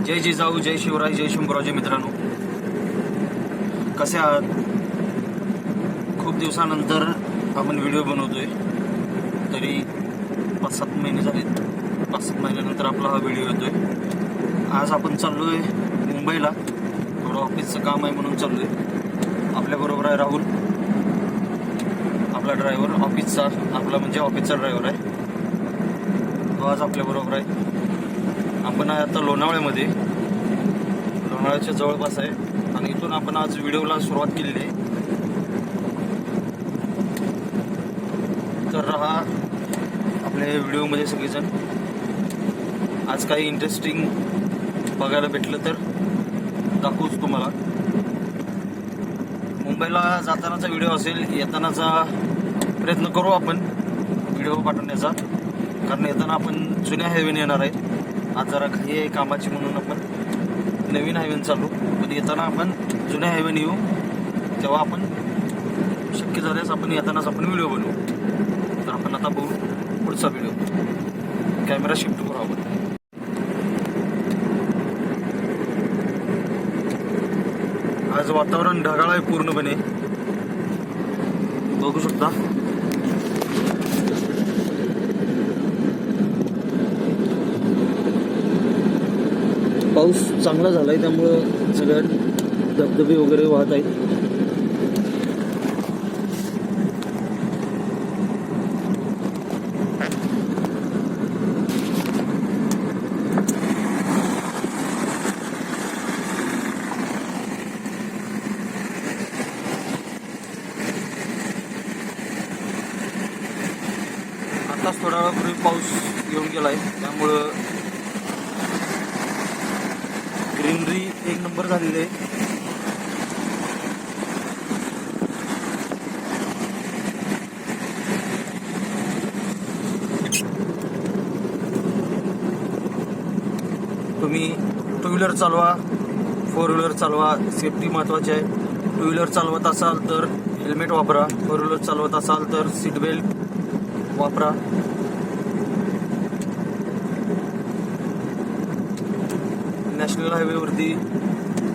जय जिजाऊ, जय शिवराय, जय शंभूराजे. मित्रांनो, कसे आहात? खूप दिवसानंतर आपण व्हिडिओ बनवतोय. तरी 5-7 महिने झालेत. 5-7 महिन्यानंतर आपला हा व्हिडिओ येतोय. आज आपण चाललोय मुंबईला. थोडं ऑफिसचं काम आहे म्हणून चाललोय. आपल्याबरोबर आहे राहुल, आपला ड्रायव्हर ऑफिसचा. आपला म्हणजे ऑफिसचा ड्रायव्हर आहे तो आज आपल्याबरोबर आहे. आपण आहे आता लोणावळ्यामध्ये, लोणावळ्याच्या जवळपास आहे आणि इथून आपण आज व्हिडिओला सुरुवात केलेली आहे. तर राहा आपल्या व्हिडिओमध्ये सगळेजण. आज काही इंटरेस्टिंग बघायला भेटलं तर दाखवूच तुम्हाला. मुंबईला जातानाचा व्हिडिओ असेल, येतानाचा प्रयत्न करू आपण व्हिडिओ पाठवण्याचा, कारण येताना आपण जुन्या हायवेने येणार आहे. आज जरा घाई आहे कामाची म्हणून आपण नवीन हायवेने चालू, पण येताना आपण जुन्या हायवेने येऊ. तेव्हा आपण शक्य झाल्यास आपण येतानाच आपण व्हिडिओ बनवू. तर आपण आता बघू पुढचा व्हिडिओ. कॅमेरा शिफ्ट करू आपण. आज वातावरण ढगाळ आहे पूर्णपणे, बघू शकता. पाऊस चांगला झालाय त्यामुळं सगळ्या धबधबे वगैरे वाहत आहेत. आताच थोडा वेळापूर्वी पाऊस येऊन गेलाय, त्यामुळं ग्रीनरी एक नंबर झालेली आहे. तुम्ही टू व्हीलर चालवा, 4 व्हीलर चालवा, सेफ्टी महत्त्वाची आहे. टू व्हीलर चालवत असाल तर हेल्मेट वापरा, 4 व्हीलर चालवत असाल तर सीट बेल्ट वापरा. नॅशनल हायवेवरती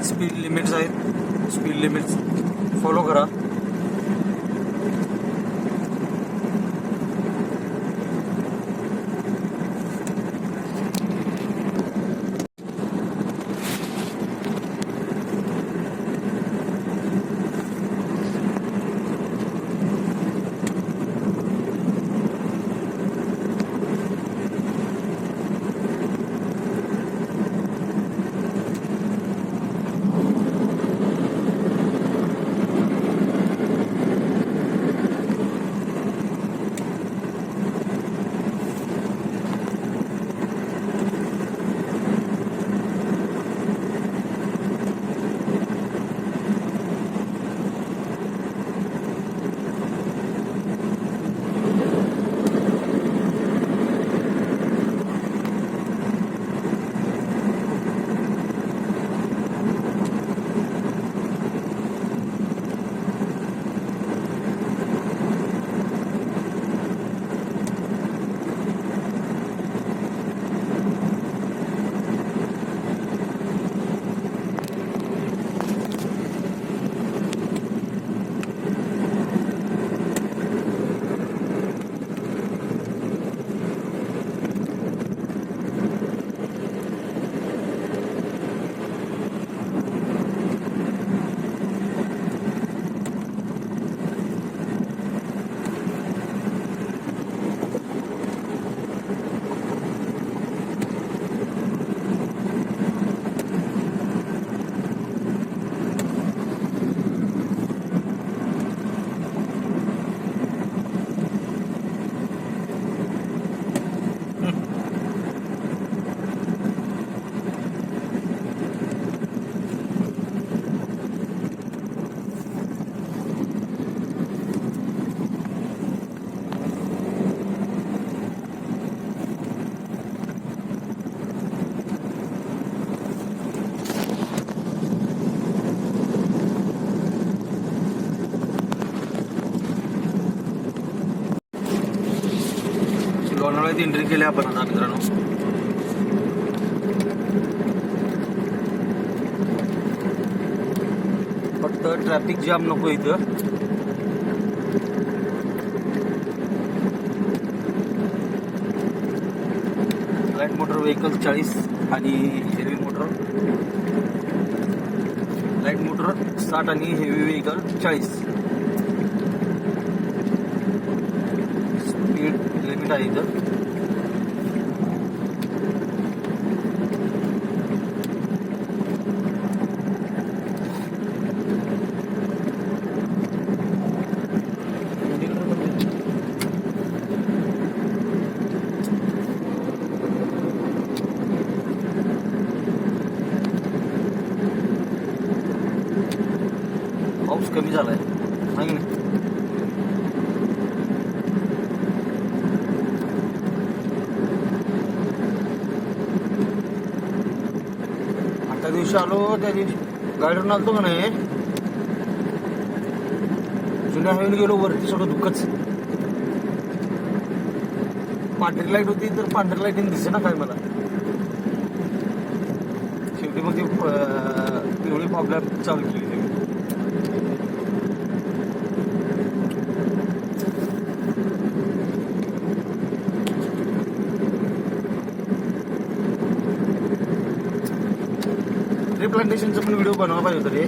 स्पीड लिमिट्स आहेत, स्पीड लिमिट्स फॉलो करा. लोणावळ्यात एंट्री केली आपण आता मित्रांनो. इथं ट्रॅफिक जाम नको इथं. लाईट मोटर व्हेकल 40 आणि हेवी मोटर, लाईट मोटर 60 आणि हेवी व्हेकल 40. स्पीड लिमिट आहे इथं. पाऊस कमी झालाय नाही ना. आता दिवशी आलो त्या दिवशी गाडीवरून आलतो का नाही, जुन्या हायवेला गेलो वरती सगळं दुःखच. पांढरी लाईट होती तर पांढरी लाईट दिसे ना काय मला. शेवटी मग ती पिवळी प्रॉब्लेम चालू केली. प्लांटेशनचा पण व्हिडिओ बनवला पाहिजे होता रे,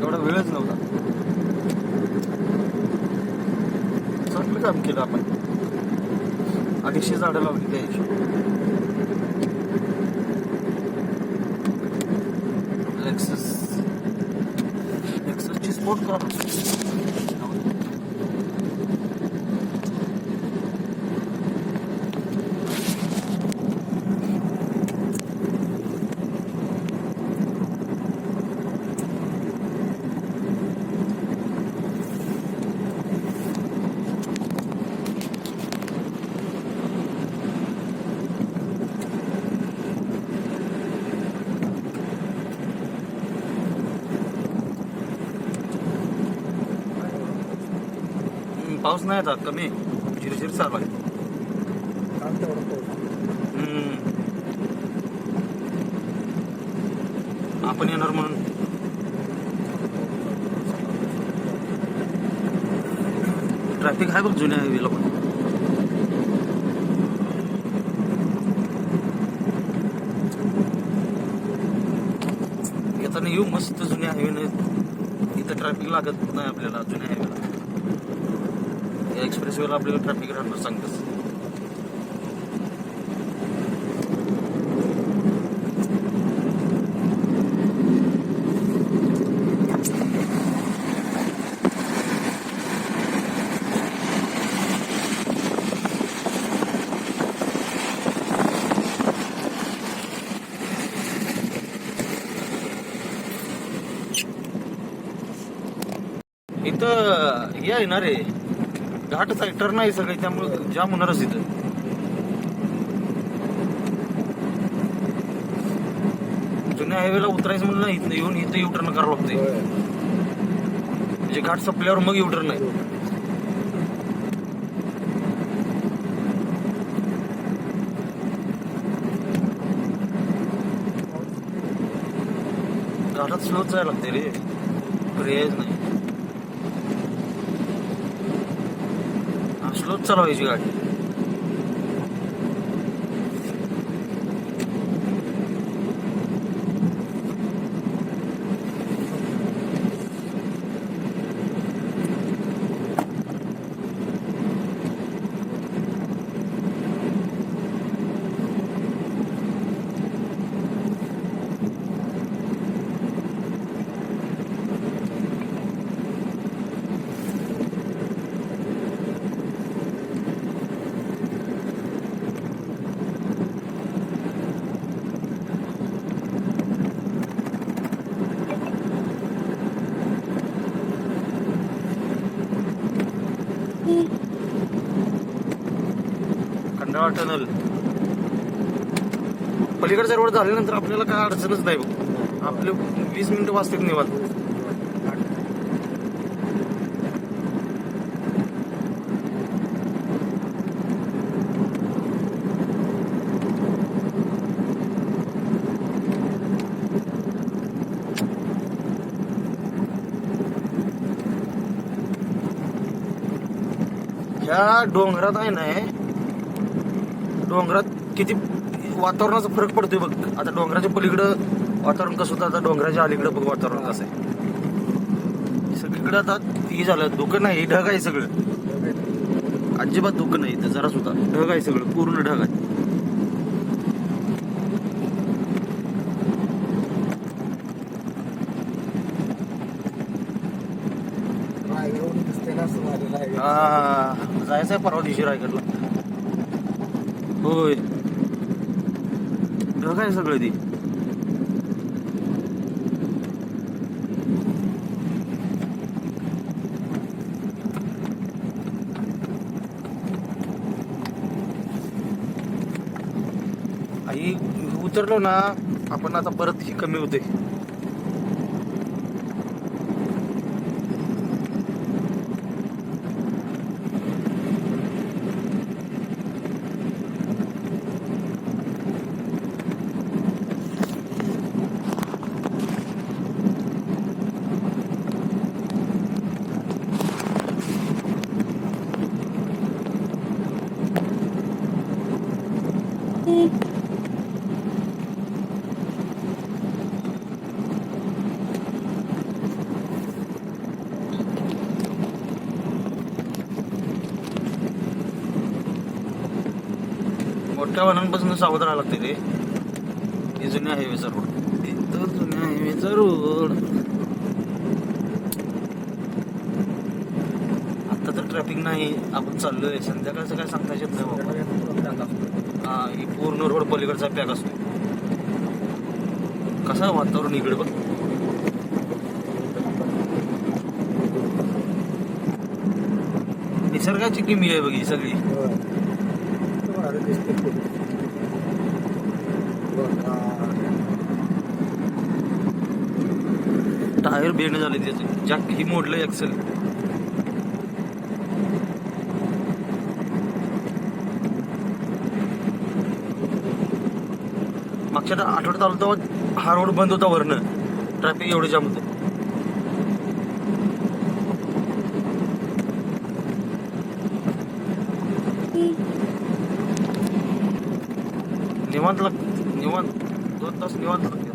तेवढा वेळच नव्हता. चांगलं काम केलं आपण. 250 झाडं लावली त्या दिवशी. लेक्ससची स्पोर्ट कार. पाऊस नाही आता, कमी झिरझिर चालू आहे. आपण येणार म्हणून ट्रॅफिक आहे बघ जुन्या हायवेला पण. येताना येऊ मस्त जुन्या हायवेने. इथं ट्रॅफिक लागत नाही आपल्याला जुन्या हायवेला. एक्सप्रेस वेला आपल्याला ट्रॅफिक राहणार सांगतच. इथं हे आहे ना रे, घाटच आहे, टर्न आहे सगळे, त्यामुळे जाम होणारच इथं. जुन्या हायवेला उतरायचं म्हणलं इथं येऊन इथं युटर्न करावं लागते. म्हणजे घाट संपल्यावर मग युटर्न आहे. घाटात स्लोच जायला लागते रे, पर्यायच नाही. स्लोच चालवायची गाडी. खंडाळा टनल पलीकडच्या रोड झाल्यानंतर आपल्याला काय अडचणच नाही बघ. आपले 20 मिनिटं वाजतात निवांत. ह्या डोंगरात आहे ना, डोंगरात किती वातावरणाचा फरक पडतोय बघ. आता डोंगराच्या पलीकडं वातावरण कसं होतं, आता डोंगराच्या अलीकडं बघ वातावरण कसं आहे. सगळीकडे आता हे झालं, धुकं नाही, ढग आहे सगळं. अजिबात धुकं नाही इथं जरा सुद्धा, ढग आहे सगळं, पूर्ण ढग आहे. जायचंय परवा दिवशी रायगडला. होय, ढग आहे सगळं ती. आई उतरलो ना आपण आता, परत ही कमी होते. मोठ्या वाहनांपासून सावध राहायला लागते रे. हे जुन्या हायवेचा रोड, तर जुन्या हायवेचा रोड. आता तर ट्रॅफिक नाही, आपण चाललोय. संध्याकाळचं काय सांगता येत नाही बाबा. हा, ही पूर्ण रोड पलीकडचा पॅक असतो. कसं आहे वातावरण इकडे बघ. निसर्गाची किमी आहे बघ ही सगळी. टायर बेंड झाले त्याचे, जॅक ही मोडलं एक्सेल. मागच्या आठवड्यात आलो तेव्हा हा रोड बंद होता वरनं, ट्रॅफिक एवढं जाम होतं. निवांत लागत, निवांत 2 तास निवांत लागते.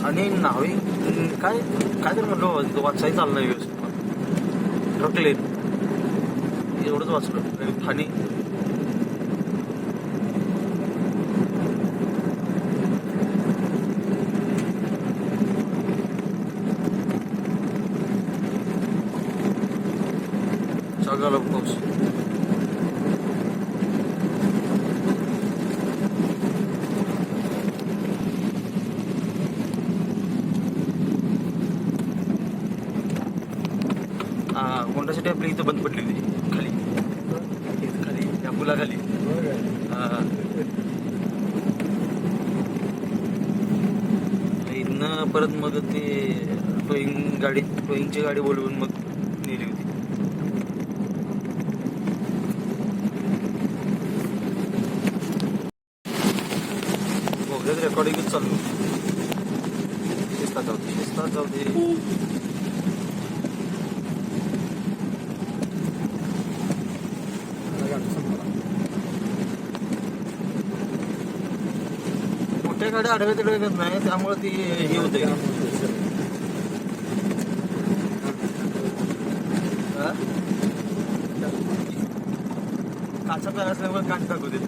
आणि नावे काय काय तर म्हणलो, वाचाही चाललं नाही व्यवस्थित. ट्रकलेन एवढंच वाचलं. ठाणे चांगला पाऊस. होंडासाठी आपली इथं बंद पडली होती खाली, इथं खाली त्या पुलाखाली. इथनं परत मग ते टोईंगची गाडी बोलवून मग नेली होती. रेकॉर्डिंगच चालू. शिस्तात जाऊ दे. मोठ्या गाड्या आडव्या तिकडे येत नाही, त्यामुळे ती हे होते. काचा पॅक असल्यामुळे काच टाकू दे.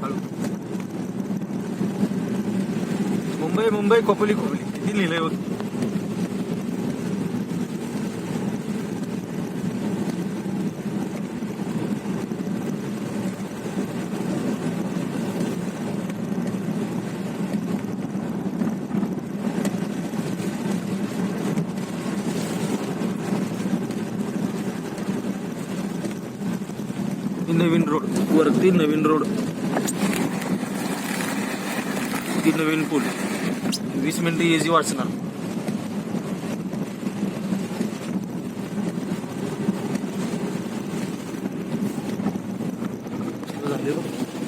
हळू. मुंबई खोपोली किती लिहिलंय बघ. ही नवीन रोड, वरती नवीन रोड, ती नवीन पूल. 20 मिनिटं इझी वाचणार.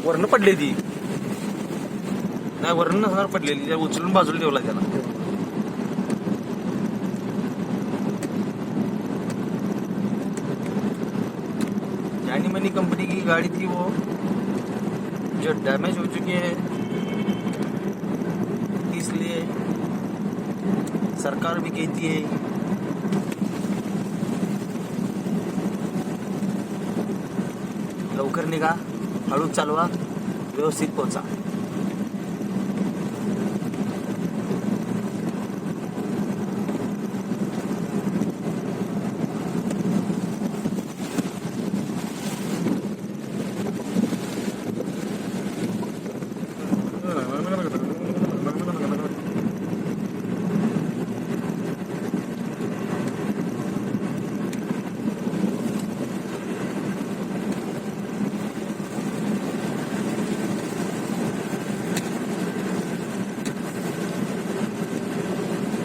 वरनं पडली ती, नाही वरनं नसणार पडलेली, त्या उचलून बाजूला ठेवला त्याला. जानी मनी कंपनी की गाड़ी थी वो, जो डैमेज हो चुकी है, इसलिए सरकार भी कहती है लवकर निघा, हळू चालवा, व्यवस्थित पोहोचा.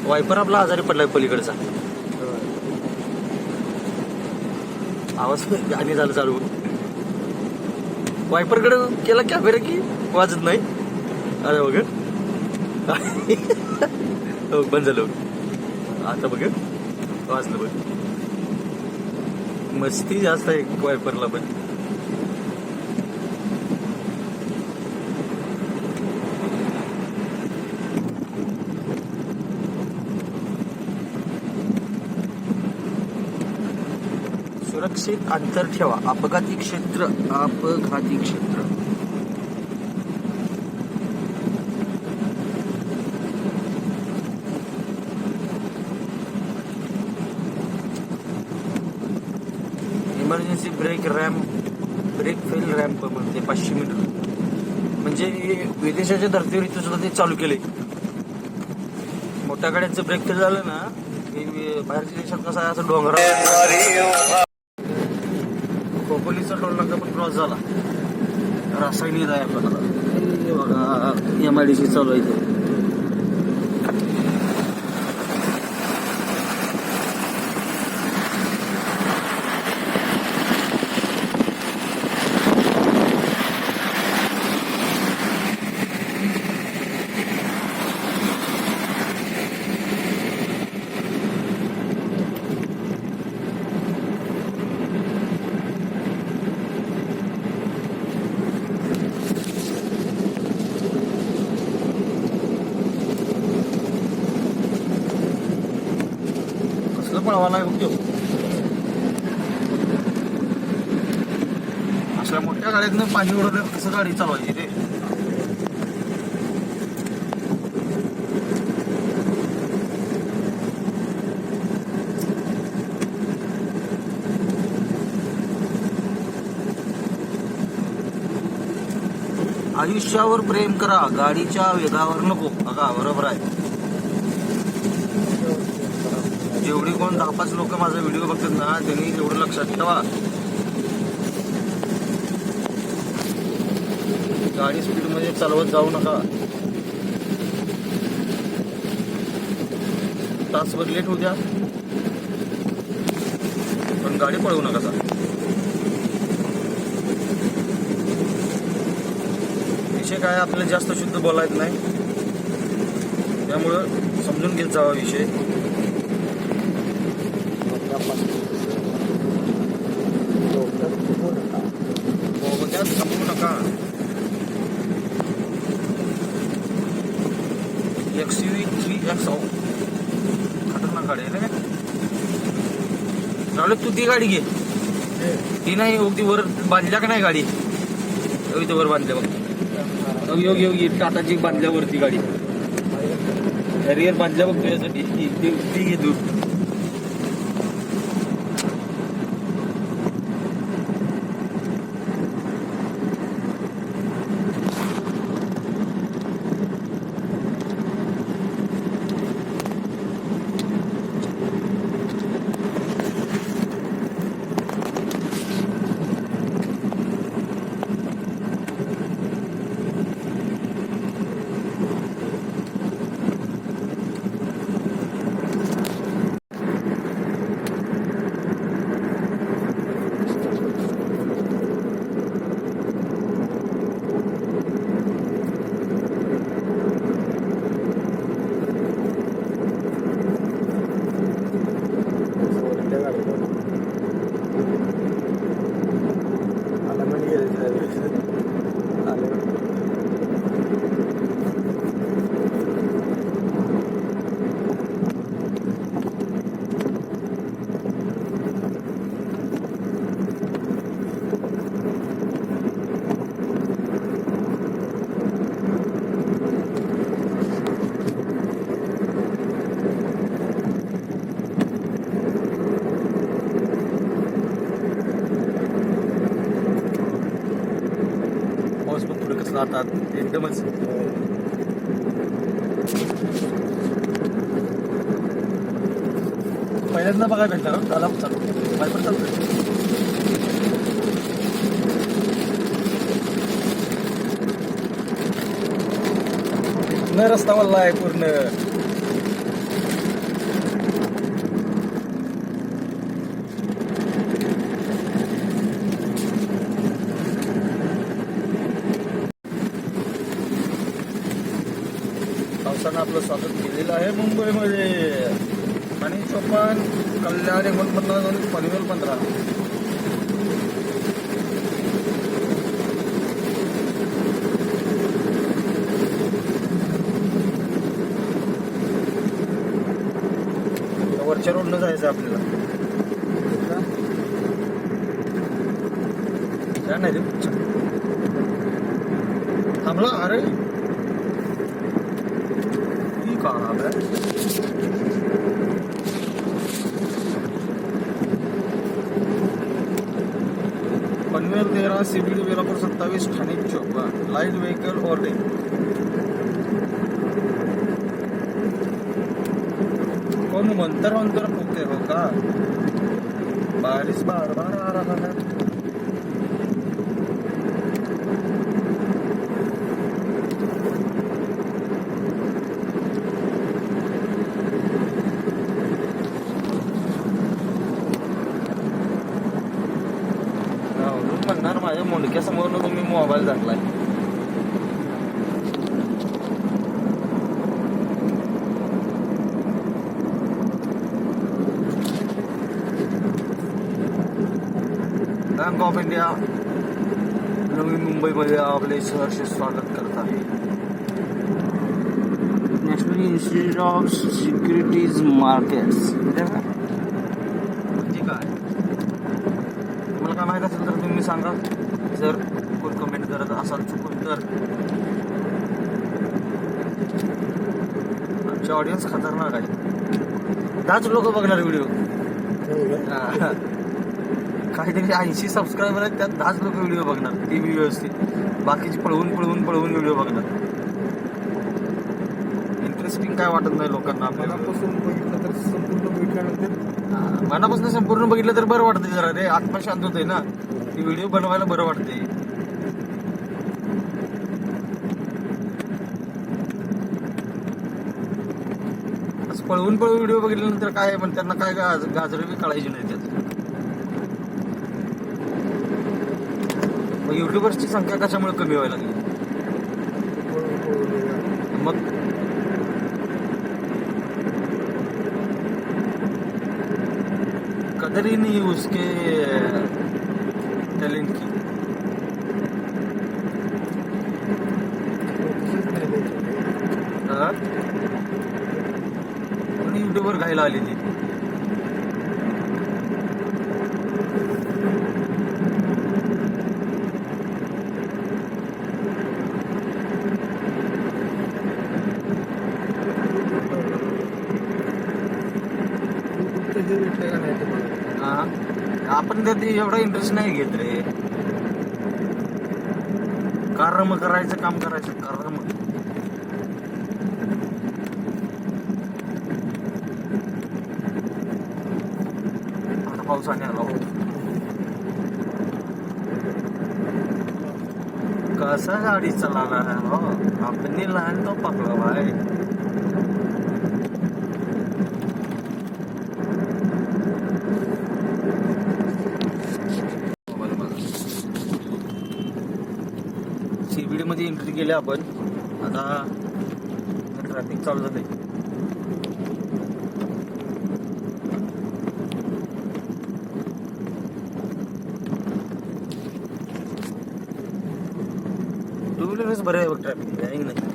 वायपर आपला आजारी पडलाय पलीकडचा. आवाज गाणी झालं चालू. वायपरकडे केला कॅमेरा की वाजत नाही. अरे बघ बंद झालं. आता बघ वाजलं बघ. मस्ती जास्त आहे वायपरला पण. सुरक्षित अंतर ठेवा. अपघाती क्षेत्र, अपघाती क्षेत्र. Emergency brake ramp, brake fail ramp म्हणते 500 मीटर. म्हणजे विदेशाच्या धर्तीवर इथं सुद्धा ते चालू केले. मोठ्या गाड्यांचं ब्रेक फेल झालं ना, बाहेरच्या देशात कसं आहे, असं डोंगरा. खोपोलीचा टोल नाका पण क्रॉस झाला. रासायनिक आहे आपल्याला. बघा MIDC चालू आहे इथे. पळवायला उपयोग. अशा मोठ्या गाड्यातनं पाणी उडवलं कसं गाडी चालवायची रे. आयुष्यावर प्रेम करा, गाडीच्या वेगावर नको. बघा बरोबर आहे. जेवढी कोण 10-5 लोक माझा व्हिडिओ बघतात ना, त्यांनी एवढं लक्षात ठेवा. गाडी स्पीडमध्ये चालवत जाऊ नका. तासभर लेट होऊ द्या, पण गाडी पळवू नका. विषय काय, आपल्याला जास्त शुद्ध बोलायचं नाही, त्यामुळं समजून घेत जावा विषय. थांबवू नका. XUV 3X खतरनाक गाडी आहे ना. चालू तू ती गाडी घे. ती नाही ती वर बांधल्या का नाही गाडी. इथे वर बांधल्या बघ. योगी टाटाची बांधल्यावरती गाडी कॅरियर बांधल्या बघ तुझ्यासाठी. ती घे तू. बसला आता एकदमच. पहिल्यांदा बघायला भेटणार झाला चालू बाय पण चालतं. न रस्ता वल्ला आहे पूर्ण. पावसानं आपलं स्वागत केलेलं आहे मुंबईमध्ये. आणि चोपन कल्याण 49 पनवेल 15. वरच्या रोडनं जायचं आपल्याला. काय नाही रे थांबला. अरे ती का Panvel 13 CBD Belapur 27 Thane 54 light vehicle overtake. कोण मंतर फुकते हो का. बारिश बार बार आ रहा है. म्हणणार माझ्या मुंडक्या समोर तुम्ही मोबाईल झाकलाय. बँक ऑफ इंडिया नवी मुंबईमध्ये आपले सहर्ष स्वागत करत आहे. National institute of securities markets म्हणजे काय तुम्हाला काय माहीत असेल तर तुम्ही सांगा. जर कोण कमेंट करत असाल चुकून तर. आमचे ऑडियन्स खतरनाक आहे. 10 लोक बघणार व्हिडिओ. काहीतरी 80 सबस्क्रायबर आहेत त्यात 10 लोक व्हिडिओ बघणार. ती बी व्यवस्थित. बाकीची पळवून व्हिडिओ बघणार. इंटरेस्टिंग काय वाटत नाही लोकांना. आपल्याला बघितलं तर संपूर्ण बघितल्यानंतर मनापासून संपूर्ण बघितलं तर बरं वाटतंय. जरा रे आत्मा शांत होते ना. ती व्हिडिओ बनवायला बरं वाटते. असं पळवून व्हिडिओ बघितल्यानंतर काय पण त्यांना काय गाजर बी काढायची नाही त्यात. युट्यूबर्सची संख्या कशामुळे कमी व्हायला लागली मग. कदर ही नहीं उसके टैलेंट की. युट्यूबर घायला आली ती. आपण त्यात एवढा इंटरेस्ट नाही घेत रे. कर्म करायचं काम करायचं. कर्म आता पावसाने आला. कसा गाडी चालवला हो. आपण लहान तो पकडला भाई. CBD मध्ये एंट्री केली आपण. आता ट्रॅफिक चालू झालंय. टू व्हीलरच बरं आहे बघ ट्रॅफिक आहे नाही.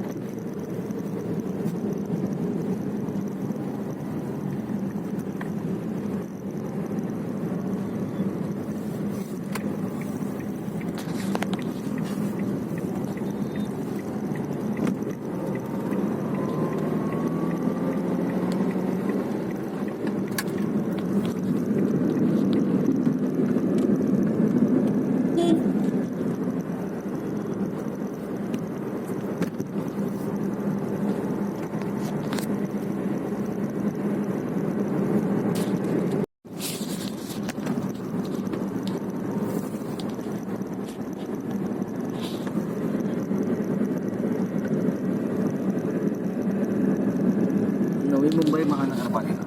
मुंबई महानगरपालिका.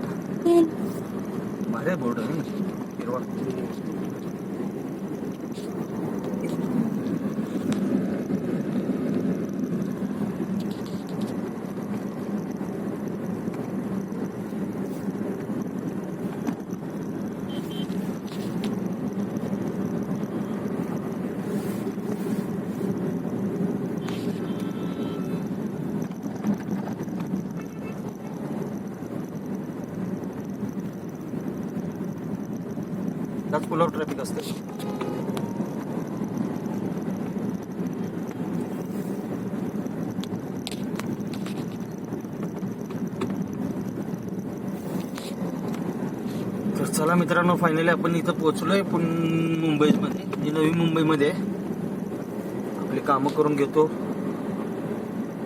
भारी बोर्ड आहे हिरवा. त्याच पुलावर ट्रॅफिक असते. तर चला मित्रांनो, फायनली आपण इथं पोहोचलोय मुंबईमध्ये. ही नवी मुंबईमध्ये आपली कामं करून घेतो.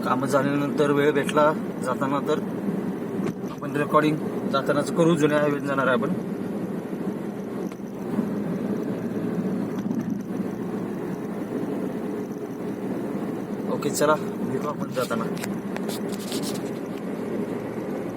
कामं झाल्यानंतर वेळ भेटला जाताना तर आपण रेकॉर्डिंग जातानाच करू. जुन्या हायवेने जाणार आहे आपण. ओके चला भेटू आपण जाताना.